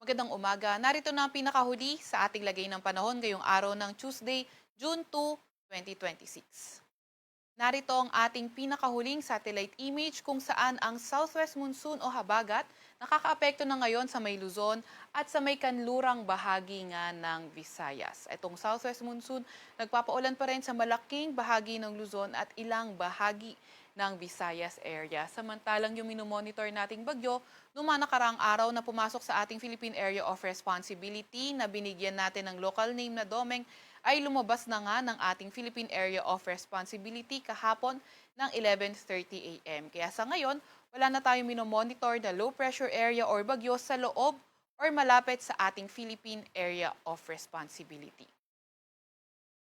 Magandang umaga. Narito na ang pinakahuli sa ating lagay ng panahon ngayong araw ng Tuesday, June 2, 2026. Narito ang ating pinakahuling satellite image kung saan ang southwest monsoon o habagat nakakaapekto na ngayon sa may Luzon at sa may kanlurang bahagi nga ng Visayas. Itong southwest monsoon nagpapaulan pa rin sa malaking bahagi ng Luzon at ilang bahagi ng Visayas area. Samantalang yung minomonitor nating bagyo, noong mga nakaraang araw na pumasok sa ating Philippine Area of Responsibility na binigyan natin ng local name na Domeng, ay lumabas na nga ng ating Philippine Area of Responsibility kahapon ng 11:30 a.m. Kaya sa ngayon, wala na tayong minomonitor na low pressure area or bagyo sa loob or malapit sa ating Philippine Area of Responsibility.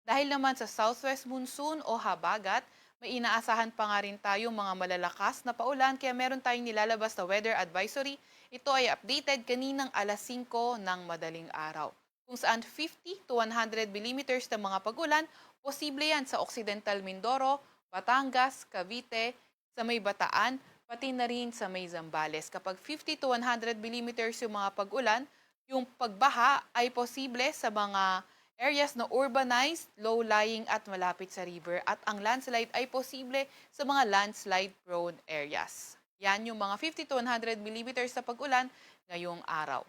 Dahil naman sa southwest monsoon o habagat, may inaasahan pa nga rin tayong mga malalakas na paulan kaya meron tayong nilalabas na weather advisory. Ito ay updated kaninang alas 5 ng madaling araw. Kung saan 50 to 100 millimeters ng mga pagulan, posible yan sa Occidental Mindoro, Batangas, Cavite, sa may Bataan, pati na rin sa may Zambales. Kapag 50 to 100 millimeters yung mga pagulan, yung pagbaha ay posible sa mga areas na urbanized, low-lying at malapit sa river at ang landslide ay posible sa mga landslide-prone areas. Yan yung mga 50 to 100 millimeters sa pag-ulan ngayong araw.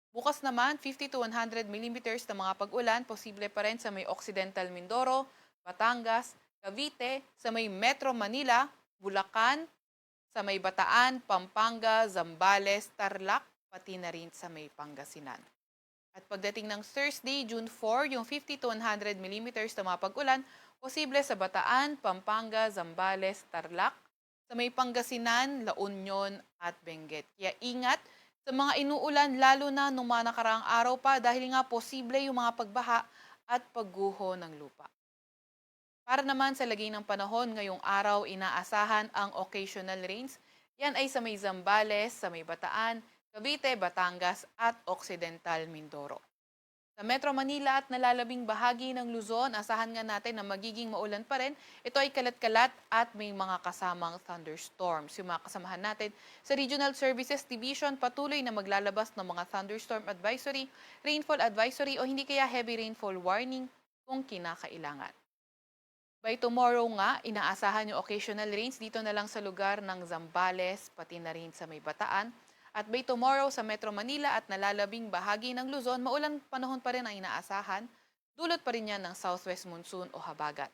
Bukas naman, 50 to 100 millimeters na mga pag-ulan posible pa rin sa may Occidental Mindoro, Batangas, Cavite, sa may Metro Manila, Bulacan, sa may Bataan, Pampanga, Zambales, Tarlac, pati na rin sa may Pangasinan. At pagdating ng Thursday, June 4, yung 50 to 100 millimeters na mga pag-ulan, posible sa Bataan, Pampanga, Zambales, Tarlac, sa may Pangasinan, La Union at Benguet. Kaya ingat sa mga inuulan lalo na nung mga nakaraang araw pa dahil nga posible yung mga pagbaha at pagguho ng lupa. Para naman sa lagay ng panahon ngayong araw, inaasahan ang occasional rains. Yan ay sa may Zambales, sa may Bataan, Cavite, Batangas at Occidental Mindoro. Sa Metro Manila at nalalabing bahagi ng Luzon, asahan nga natin na magiging maulan pa rin. Ito ay kalat-kalat at may mga kasamang thunderstorms. Yung mga kasamahan natin sa Regional Services Division patuloy na maglalabas ng mga thunderstorm advisory, rainfall advisory o hindi kaya heavy rainfall warning kung kinakailangan. By tomorrow nga, inaasahan yung occasional rains dito na lang sa lugar ng Zambales, pati na rin sa may Bataan. At by tomorrow sa Metro Manila at nalalabing bahagi ng Luzon, maulan panahon pa rin ang inaasahan. Dulot pa rin yan ng southwest monsoon o habagat.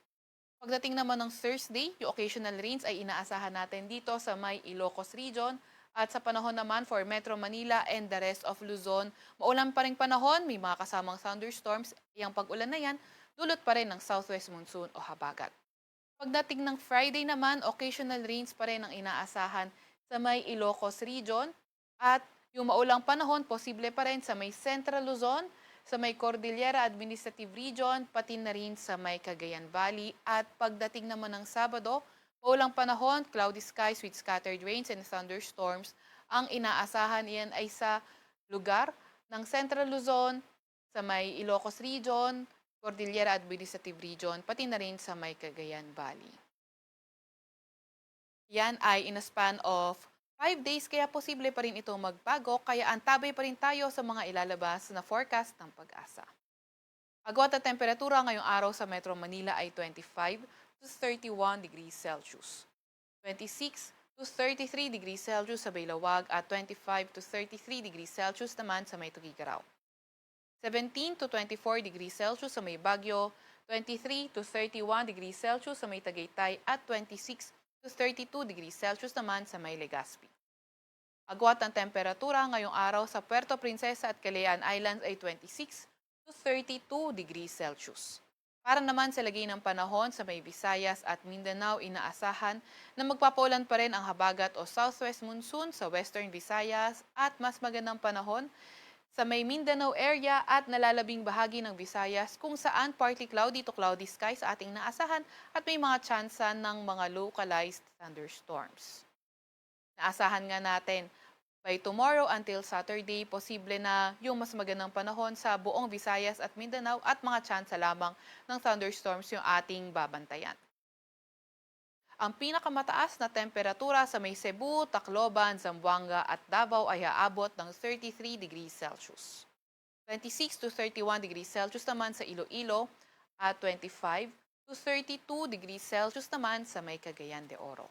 Pagdating naman ng Thursday, yung occasional rains ay inaasahan natin dito sa may Ilocos region. At sa panahon naman for Metro Manila and the rest of Luzon, maulan pa rin panahon, may mga kasamang thunderstorms. Yung pag-ulan na yan, dulot pa rin ng southwest monsoon o habagat. Pagdating ng Friday naman, occasional rains pa rin ang inaasahan sa may Ilocos region at yung maulang panahon posible pa rin sa may Central Luzon, sa may Cordillera Administrative Region, pati na rin sa may Cagayan Valley. At pagdating naman ng Sabado, maulang panahon, cloudy skies with scattered rains and thunderstorms. Ang inaasahan iyan ay sa lugar ng Central Luzon, sa may Ilocos Region, Cordillera Administrative Region, pati na rin sa may Cagayan Valley. Yan ay in a span of 5 days kaya posible pa rin ito magbago kaya antabay pa rin tayo sa mga ilalabas na forecast ng pag-asa. Agwat at temperatura ngayong araw sa Metro Manila ay 25 to 31 degrees Celsius. 26 to 33 degrees Celsius sa Baylawag at 25 to 33 degrees Celsius naman sa may Tugigaraw. 17 to 24 degrees Celsius sa may Baguio, 23 to 31 degrees Celsius sa may Tagaytay at 26 to 32 degrees Celsius naman sa may Legazpi. Agwat ang temperatura ngayong araw sa Puerto Princesa at Calayan Islands ay 26 to 32 degrees Celsius. Para naman sa lagay ng panahon sa may Visayas at Mindanao, inaasahan na magpapaulan pa rin ang habagat o southwest monsoon sa Western Visayas at mas magandang panahon sa may Mindanao area at nalalabing bahagi ng Visayas kung saan partly cloudy to cloudy skies sa ating naasahan at may mga tsansa ng mga localized thunderstorms. Naasahan nga natin by tomorrow until Saturday, posible na yung mas magandang panahon sa buong Visayas at Mindanao at mga tsansa lamang ng thunderstorms yung ating babantayan. Ang pinakamataas na temperatura sa may Cebu, Tacloban, Zamboanga at Davao ay aabot ng 33 degrees Celsius. 26 to 31 degrees Celsius naman sa Iloilo at 25 to 32 degrees Celsius naman sa may Cagayan de Oro.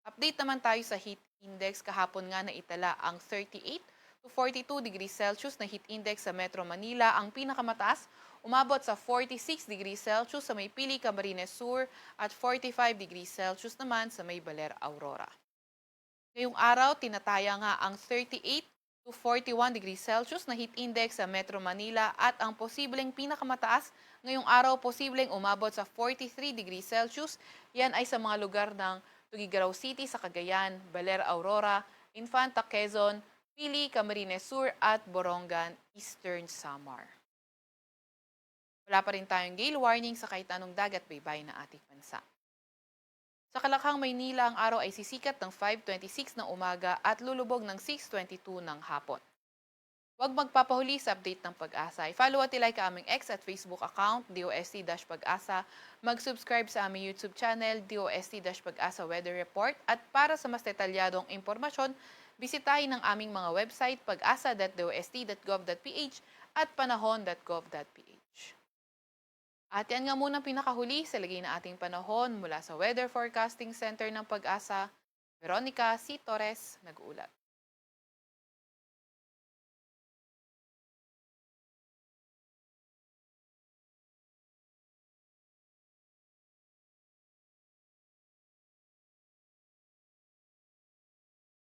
Update naman tayo sa heat index. Kahapon nga na itala ang 38 to 42 degrees Celsius na heat index sa Metro Manila. Ang pinakamataas umabot sa 46 degrees Celsius sa may Pili, Camarines Sur at 45 degrees Celsius naman sa may Baler, Aurora. Ngayong araw, tinataya nga ang 38 to 41 degrees Celsius na heat index sa Metro Manila at ang posibleng pinakamataas ngayong araw posibleng umabot sa 43 degrees Celsius. Yan ay sa mga lugar ng Tuguegarao City sa Cagayan, Baler, Aurora, Infanta, Quezon, Pili, Camarines Sur at Borongan, Eastern Samar. Wala pa rin tayong gale warning sa kahit anong dagat baybay na ating bansa. Sa Kalakhang, Maynila, ang araw ay sisikat ng 5:26 ng umaga at lulubog ng 6:22 ng hapon. Huwag magpapahuli sa update ng Pag-asa. I-follow at ilike ang aming X at Facebook account, DOST-Pag-asa. Mag-subscribe sa aming YouTube channel, DOST-Pag-asa Weather Report. At para sa mas detalyadong impormasyon, bisitahin ang aming mga website, pag-asa.dost.gov.ph at panahon.gov.ph. At yan nga muna pinakahuli sa lagay na ating panahon mula sa Weather Forecasting Center ng Pag-asa. Veronica C. Torres, nag-uulat.